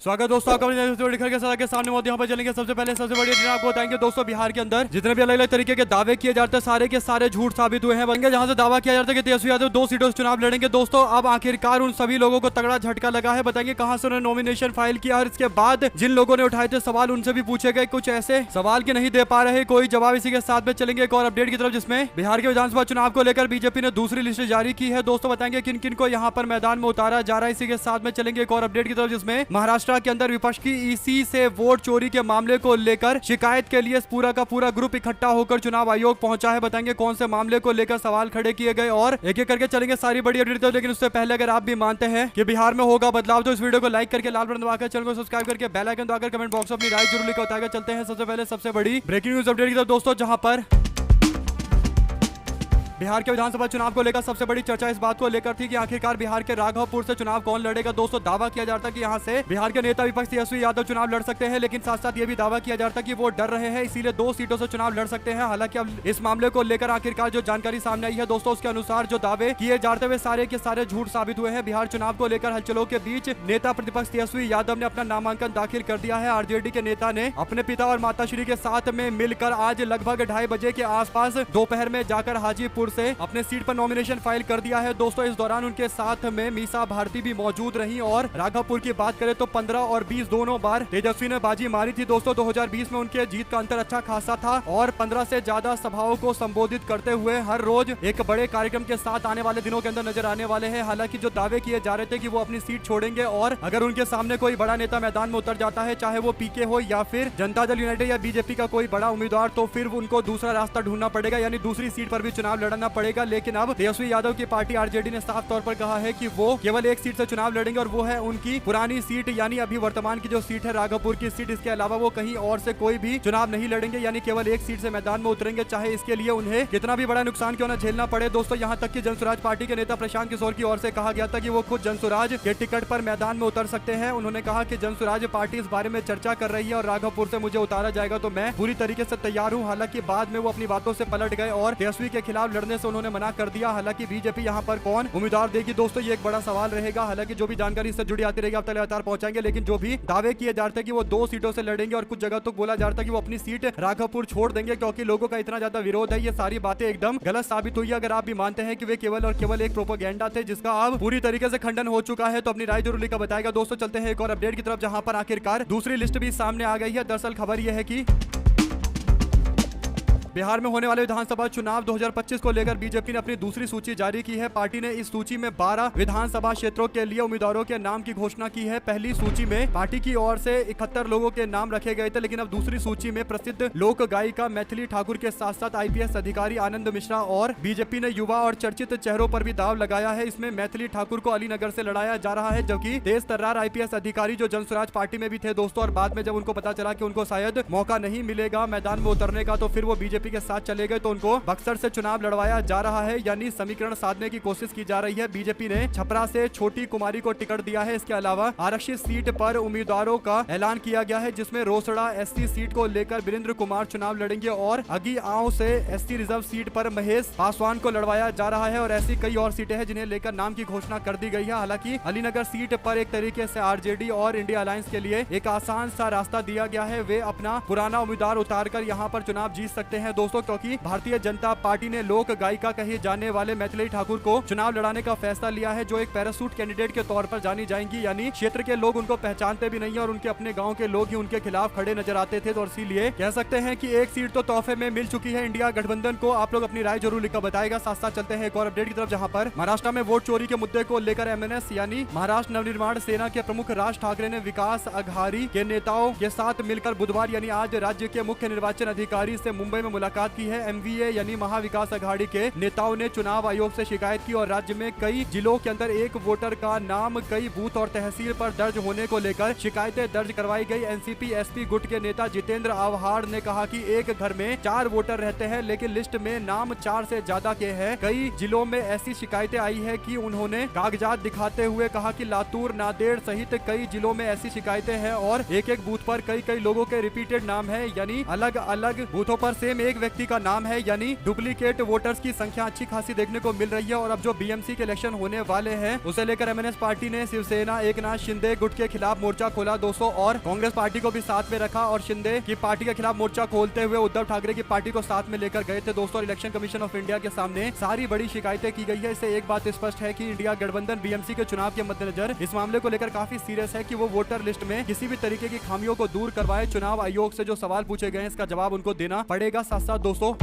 स्वागत दोस्तों आपका के साथ के सामने मौत यहाँ पर चलेंगे। सबसे पहले सबसे बड़ी अपडेट आपको बताएंगे दोस्तों, बिहार के अंदर जितने भी अलग अलग तरीके के दावे किए जाते हैं सारे के सारे झूठ साबित हुए हैं। बनेंगे जहां से दावा किया जाता है कि तेजस्वी यादव 2 सीटों से चुनाव लड़ेंगे। दोस्तों अब आखिरकार उन सभी लोगों को तगड़ा झटका लगा है। बताएंगे कहां से उन्होंने नॉमिनेशन फाइल किया और इसके बाद जिन लोगों ने उठाए थे सवाल उनसे भी पूछे गए कुछ ऐसे सवाल के नहीं दे पा रहे कोई जवाब। इसी के साथ में चलेंगे एक और अपडेट की तरफ, जिसमें बिहार के विधानसभा चुनाव को लेकर बीजेपी ने दूसरी लिस्ट जारी की है। दोस्तों बताएंगे किन किन को यहाँ पर मैदान में उतारा जा रहा है। इसी के साथ में चलेंगे एक और अपडेट की तरफ, जिसमें महाराष्ट्र के अंदर विपक्ष की ईसी से वोट चोरी के मामले को लेकर शिकायत के लिए पूरा का पूरा ग्रुप इकट्ठा होकर चुनाव आयोग पहुंचा है। बताएंगे कौन से मामले को लेकर सवाल खड़े किए गए और एक एक करके चलेंगे सारी बड़ी अपडेट। लेकिन उससे पहले अगर आप भी मानते हैं कि बिहार में होगा बदलाव तो इस वीडियो को लाइक करके लाल बटन दबाकर चैनल को सब्सक्राइब करके बेल आइकन दबाकर कमेंट बॉक्स में अपनी राय जरूर लिखकर बताएगा। चलते हैं सबसे पहले सबसे बड़ी ब्रेकिंग न्यूज अपडेट की तरफ दोस्तों, जहां पर बिहार के विधानसभा चुनाव को लेकर सबसे बड़ी चर्चा इस बात को लेकर थी कि आखिरकार बिहार के राघवपुर से चुनाव कौन लड़ेगा। दोस्तों दावा किया जाता है कि यहां से बिहार के नेता विपक्ष तेजस्वी यादव चुनाव लड़ सकते हैं, लेकिन साथ साथ ये भी दावा किया जाता है कि वो डर रहे हैं इसीलिए 2 सीटों से चुनाव लड़ सकते हैं। हालांकि अब इस मामले को लेकर आखिरकार जो जानकारी सामने आई है दोस्तों, उसके अनुसार जो दावे किए जाते हुए सारे के सारे झूठ साबित हुए हैं। बिहार चुनाव को लेकर हलचलों के बीच नेता प्रतिपक्ष तेजस्वी यादव ने अपना नामांकन दाखिल कर दिया है। आरजेडी के नेता ने अपने पिता और माताश्री के साथ में मिलकर आज लगभग 2:30 बजे के आसपास दोपहर में जाकर हाजीपुर से अपने सीट पर नॉमिनेशन फाइल कर दिया है। दोस्तों इस दौरान उनके साथ में मीसा भारती भी मौजूद रही और राघवपुर की बात करें तो 15 और 20 दोनों बार तेजस्वी ने बाजी मारी थी। दोस्तों 2020 में उनके जीत का अंतर अच्छा खासा था और 15 से ज्यादा सभाओं को संबोधित करते हुए हर रोज एक बड़े कार्यक्रम के साथ आने वाले दिनों के अंदर नजर आने वाले हैं। हालांकि जो दावे किए जा रहे थे कि वो अपनी सीट छोड़ेंगे और अगर उनके सामने कोई बड़ा नेता मैदान में उतर जाता है, चाहे वो पीके हो या फिर जनता दल यूनाइटेड या बीजेपी का कोई बड़ा उम्मीदवार, तो फिर उनको दूसरा रास्ता ढूंढना पड़ेगा, यानी दूसरी सीट पर भी चुनाव लड़ना पड़ेगा। लेकिन अब तेजस्वी यादव की पार्टी आरजेडी ने साफ तौर पर कहा है कि वो केवल एक सीट से चुनाव लड़ेंगे और वो है उनकी पुरानी सीट, यानी अभी वर्तमान की जो सीट है राघवपुर की सीट। इसके अलावा वो कहीं और से कोई भी चुनाव नहीं लड़ेंगे, यानी केवल एक सीट से मैदान में उतरेंगे, चाहे इसके लिए उन्हें कितना भी बड़ा नुकसान क्यों न झेलना पड़े। दोस्तों यहाँ तक कि जनसुराज पार्टी के नेता प्रशांत किशोर की ओर से कहा गया था कि वो खुद जनसुराज के टिकट पर मैदान में उतर सकते हैं। उन्होंने कहा कि जनसुराज पार्टी इस बारे में चर्चा कर रही है और राघवपुर से मुझे उतारा जाएगा तो मैं पूरी तरीके से तैयार हूँ। हालांकि बाद में वो अपनी बातों से पलट गए और तेजस्वी के खिलाफ लड़ने से उन्होंने मना कर दिया। हालांकि बीजेपी यहाँ पर कौन उम्मीदवार देगी दोस्तों, ये एक बड़ा सवाल रहेगा। हालांकि जो भी जानकारी इससे जुड़ी आती रहेगी आप तक लगातार पहुंचाएंगे। लेकिन जो भी दावे किए जा रहे थे कि वो 2 सीटों से लड़ेंगे और कुछ जगह तो बोला जा रहा था कि वो अपनी सीट राघवपुर छोड़ देंगे क्योंकि लोगों का इतना ज्यादा विरोध है, ये सारी बातें एकदम गलत साबित हुई है। अगर आप भी मानते हैं कि वे केवल और केवल एक प्रोपेगेंडा थे जिसका अब पूरी तरीके से खंडन हो चुका है, तो अपनी राय जरूर लिखकर बताएगा। दोस्तों चलते हैं एक और अपडेट की तरफ, जहां पर आखिरकार दूसरी लिस्ट भी सामने आ गई है। दरअसल खबर यह है कि बिहार में होने वाले विधानसभा चुनाव 2025 को लेकर बीजेपी ने अपनी दूसरी सूची जारी की है। पार्टी ने इस सूची में 12 विधानसभा क्षेत्रों के लिए उम्मीदवारों के नाम की घोषणा की है। पहली सूची में पार्टी की ओर से 71 लोगों के नाम रखे गए थे, लेकिन अब दूसरी सूची में प्रसिद्ध लोक गायिका मैथिली ठाकुर के साथ साथ IPS अधिकारी आनंद मिश्रा और बीजेपी ने युवा और चर्चित चेहरों पर भी दाव लगाया है। इसमें मैथिली ठाकुर को अलीनगर से लड़ाया जा रहा है, जबकि तेज तर्रार IPS अधिकारी जो जनसुराज पार्टी में भी थे दोस्तों, और बाद में जब उनको पता चला कि उनको शायद मौका नहीं मिलेगा मैदान में उतरने का, तो फिर वो बीजेपी के साथ चले गए, तो उनको बक्सर से चुनाव लड़वाया जा रहा है, यानी समीकरण साधने की कोशिश की जा रही है। बीजेपी ने छपरा से छोटी कुमारी को टिकट दिया है। इसके अलावा आरक्षित सीट पर उम्मीदवारों का ऐलान किया गया है, जिसमें रोसड़ा SC सीट को लेकर वीरेंद्र कुमार चुनाव लड़ेंगे और अगी आंव से SC रिजर्व सीट पर महेश पासवान को लड़वाया जा रहा है और ऐसी कई और सीटें हैं जिन्हें लेकर नाम की घोषणा कर दी गई है। हालांकि अलीनगर सीट पर एक तरीके से आरजेडी और इंडिया अलायंस के लिए एक आसान सा रास्ता दिया गया है। वे अपना पुराना उम्मीदवार उतारकर यहाँ पर चुनाव जीत सकते हैं दोस्तों, क्योंकि भारतीय जनता पार्टी ने लोक गायिका कही जाने वाले मैथिली ठाकुर को चुनाव लड़ाने का फैसला लिया है, जो एक पैरासूट कैंडिडेट के तौर पर जानी जाएंगी, यानी क्षेत्र के लोग उनको पहचानते भी नहीं और उनके अपने गांव के लोग ही उनके खिलाफ खड़े नजर आते थे। तो इसीलिए कह सकते हैं कि एक सीट तो तोहफे में मिल चुकी है इंडिया गठबंधन को। आप लोग अपनी राय जरूर लिखकर बताएगा। साथ साथ चलते हैं एक और अपडेट की तरफ, जहां पर महाराष्ट्र में वोट चोरी के मुद्दे को लेकर MNS यानी महाराष्ट्र नवनिर्माण सेना के प्रमुख राज ठाकरे ने विकास अघाड़ी के नेताओं के साथ मिलकर बुधवार यानी आज राज्य के मुख्य निर्वाचन अधिकारी से मुंबई में मुलाकात की है। MVA यानी महाविकास अघाड़ी के नेताओं ने चुनाव आयोग से शिकायत की और राज्य में कई जिलों के अंदर एक वोटर का नाम कई बूथ और तहसील पर दर्ज होने को लेकर शिकायतें दर्ज करवाई गई। एनसीपी एसपी गुट के नेता जितेंद्र आव्हाड ने कहा कि एक घर में 4 वोटर रहते हैं, लेकिन लिस्ट में नाम 4 से ज्यादा के हैं। कई जिलों में ऐसी शिकायतें आई है कि उन्होंने कागजात दिखाते हुए कहा कि लातूर, नांदेड़ सहित कई जिलों में ऐसी शिकायतें हैं और एक एक बूथ पर कई कई लोगों के रिपीटेड नाम है, यानी अलग अलग बूथों पर सेम एक एक व्यक्ति का नाम है, यानी डुप्लीकेट वोटर्स की संख्या अच्छी खासी देखने को मिल रही है। और अब जो बीएमसी के इलेक्शन होने वाले हैं उसे लेकर एमएनएस पार्टी ने शिवसेना, एकनाथ शिंदे गुट के खिलाफ मोर्चा खोला दोस्तों, और कांग्रेस पार्टी को भी साथ में रखा और शिंदे की पार्टी के खिलाफ मोर्चा खोलते हुए उद्धव ठाकरे की पार्टी को साथ में लेकर गए थे दोस्तों। इलेक्शन कमीशन ऑफ इंडिया के सामने सारी बड़ी शिकायतें की गई है। इससे एक बात स्पष्ट है कि इंडिया गठबंधन बीएमसी के चुनाव के मद्देनजर इस मामले को लेकर काफी सीरियस है कि वो वोटर लिस्ट में किसी भी तरीके की खामियों को दूर करवाए। चुनाव आयोग से जो सवाल पूछे गए हैं इसका जवाब उनको देना पड़ेगा। साथ साथ दोस्तों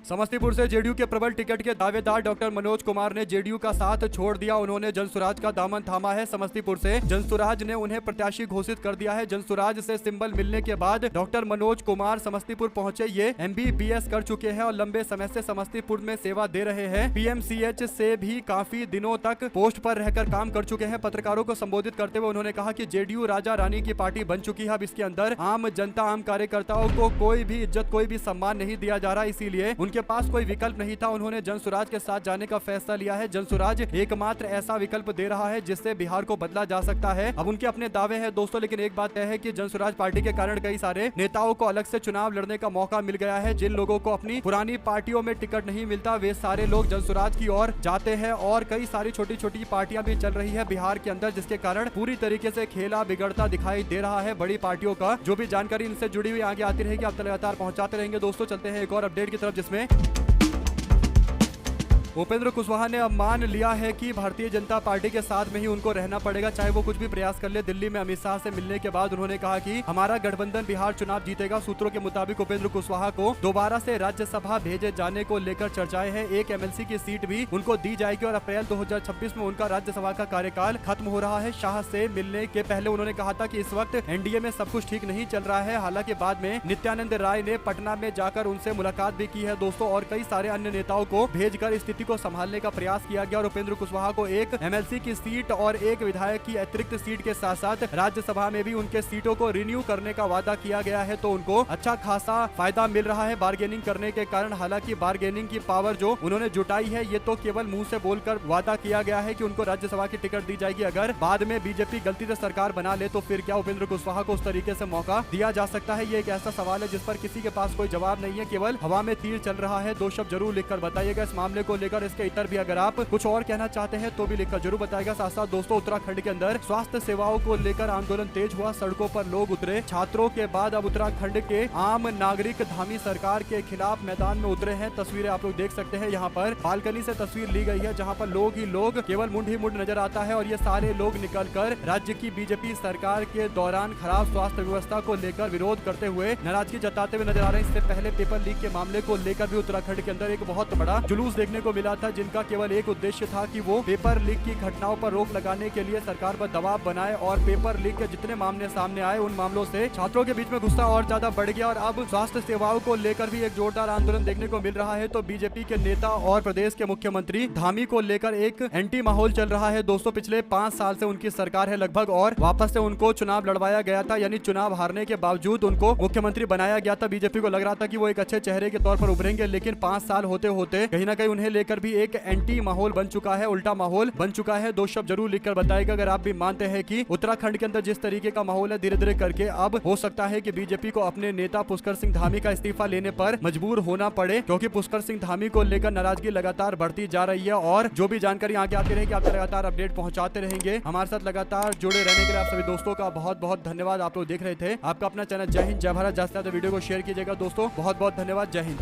समस्तीपुर से जेडीयू के प्रबल टिकट के दावेदार डॉक्टर मनोज कुमार ने जेडीयू का साथ छोड़ दिया। उन्होंने जनसुराज का दामन थामा है। समस्तीपुर से जनसुराज ने उन्हें प्रत्याशी घोषित कर दिया है। जनसुराज से सिंबल मिलने के बाद डॉक्टर मनोज कुमार समस्तीपुर पहुंचे। ये MBBS कर चुके हैं और लंबे समय से समस्तीपुर में सेवा दे रहे हैं। PMCH से भी काफी दिनों तक पोस्ट पर रहकर काम कर चुके हैं। पत्रकारों को संबोधित करते हुए उन्होंने कहा कि जेडीयू राजा रानी की पार्टी बन चुकी है। अब इसके अंदर आम जनता, आम कार्यकर्ताओं को कोई भी इज्जत, कोई भी सम्मान नहीं दिया जा रहा, इसीलिए उनके पास कोई विकल्प नहीं था। उन्होंने जनसुराज के साथ जाने का फैसला लिया है। जनसुराज एकमात्र ऐसा विकल्प दे रहा है जिससे बिहार को बदला जा सकता है। अब उनके अपने दावे हैं दोस्तों, लेकिन एक बात यह है कि जनसुराज पार्टी के कारण कई सारे नेताओं को अलग से चुनाव लड़ने का मौका मिल गया है। जिन लोगों को अपनी पुरानी पार्टियों में टिकट नहीं मिलता वे सारे लोग जनसुराज की ओर जाते हैं और कई सारी छोटी छोटी पार्टियां भी चल रही है बिहार के अंदर, जिसके कारण पूरी तरीके से खेला बिगड़ता दिखाई दे रहा है बड़ी पार्टियों का। जो भी जानकारी इनसे जुड़ी हुई आगे आती रहेगी, आप लगातार पहुंचाते रहेंगे दोस्तों। चलते हैं एक और अपडेट की तरफ, जिसमें उपेंद्र कुशवाहा ने अब मान लिया है कि भारतीय जनता पार्टी के साथ में ही उनको रहना पड़ेगा, चाहे वो कुछ भी प्रयास कर ले। दिल्ली में अमित शाह से मिलने के बाद उन्होंने कहा कि हमारा गठबंधन बिहार चुनाव जीतेगा। सूत्रों के मुताबिक उपेंद्र कुशवाहा को दोबारा से राज्यसभा भेजे जाने को लेकर चर्चाएं हैं। एक MLC की सीट भी उनको दी जाएगी और अप्रैल 2026 में उनका राज्यसभा का कार्यकाल खत्म हो रहा है। शाह से मिलने के पहले उन्होंने कहा था कि इस वक्त एनडीए में सब कुछ ठीक नहीं चल रहा है। हालांकि बाद में नित्यानंद राय ने पटना में जाकर उनसे मुलाकात भी की है दोस्तों, और कई सारे अन्य नेताओं को भेजकर स्थिति को संभालने का प्रयास किया गया और उपेंद्र कुशवाहा को एक MLC की सीट और एक विधायक की अतिरिक्त सीट के साथ साथ राज्यसभा में भी उनके सीटों को रिन्यू करने का वादा किया गया है। तो उनको अच्छा खासा फायदा मिल रहा है बार्गेनिंग करने के कारण। हालांकि बार्गेनिंग की पावर जो उन्होंने जुटाई है ये तो केवल मुंह से बोलकर वादा किया गया है कि उनको राज्यसभा की टिकट दी जाएगी। अगर बाद में बीजेपी गलती से सरकार बना ले तो फिर क्या उपेंद्र कुशवाहा को उस तरीके से मौका दिया जा सकता है? ये एक ऐसा सवाल है जिस पर किसी के पास कोई जवाब नहीं है, केवल हवा में तीर चल रहा है। दो शब्द जरूर लिखकर बताइएगा इस मामले को लेकर। इसके इतर भी अगर आप कुछ और कहना चाहते हैं तो भी लिखकर जरूर बताएगा। साथ साथ दोस्तों उत्तराखंड के अंदर स्वास्थ्य सेवाओं को लेकर आंदोलन तेज हुआ, सड़कों पर लोग उतरे। छात्रों के बाद अब उत्तराखंड के आम नागरिक धामी सरकार के खिलाफ मैदान में उतरे हैं। तस्वीरें आप लोग देख सकते हैं, यहाँ पर बालकनी से तस्वीर ली गई है जहाँ पर लोग ही लोग, केवल मुंड ही मुंड नजर आता है। और ये सारे लोग निकलकर राज्य की बीजेपी सरकार के दौरान खराब स्वास्थ्य व्यवस्था को लेकर विरोध करते हुए नाराजगी जताते हुए नजर आ रहे हैं। इससे पहले पेपर लीक के मामले को लेकर भी उत्तराखंड के अंदर एक बहुत बड़ा जुलूस देखने को मिला था, जिनका केवल एक उद्देश्य था कि वो पेपर लीक की घटनाओं पर रोक लगाने के लिए सरकार पर दबाव बनाए। और पेपर लीक के जितने मामले सामने आए उन मामलों से छात्रों के बीच में गुस्सा और ज्यादा बढ़ गया और अब स्वास्थ्य सेवाओं को लेकर भी एक जोरदार आंदोलन देखने को मिल रहा है। तो बीजेपी के नेता और प्रदेश के मुख्यमंत्री धामी को लेकर एक एंटी माहौल चल रहा है दोस्तों। पिछले 5 साल से उनकी सरकार है लगभग और वापस से उनको चुनाव लड़वाया गया था, यानी चुनाव हारने के बावजूद उनको मुख्यमंत्री बनाया गया था। बीजेपी को लग रहा था कि वो एक अच्छे चेहरे के तौर पर उभरेंगे, लेकिन 5 साल होते होते कहीं ना कहीं उन्हें लेकर भी एक एंटी माहौल बन चुका है, उल्टा माहौल बन चुका है। दो शब्द जरूर लिखकर बताएगा अगर आप भी मानते हैं कि उत्तराखंड के अंदर जिस तरीके का माहौल है, धीरे धीरे करके अब हो सकता है कि बीजेपी को अपने नेता पुष्कर सिंह धामी का इस्तीफा लेने पर मजबूर होना पड़े, क्योंकि पुष्कर सिंह धामी को लेकर नाराजगी लगातार बढ़ती जा रही है। और जो भी जानकारी आगे आती रहेगी आप लगातार अपडेट पहुंचाते रहेंगे। हमारे साथ लगातार जुड़े रहने के लिए आप सभी दोस्तों का बहुत बहुत धन्यवाद। आप लोग देख रहे थे आपका अपना चैनल जय हिंद जय भारत। ज्यादा से ज्यादा वीडियो को शेयर कीजिएगा दोस्तों। बहुत बहुत धन्यवाद। जय हिंद।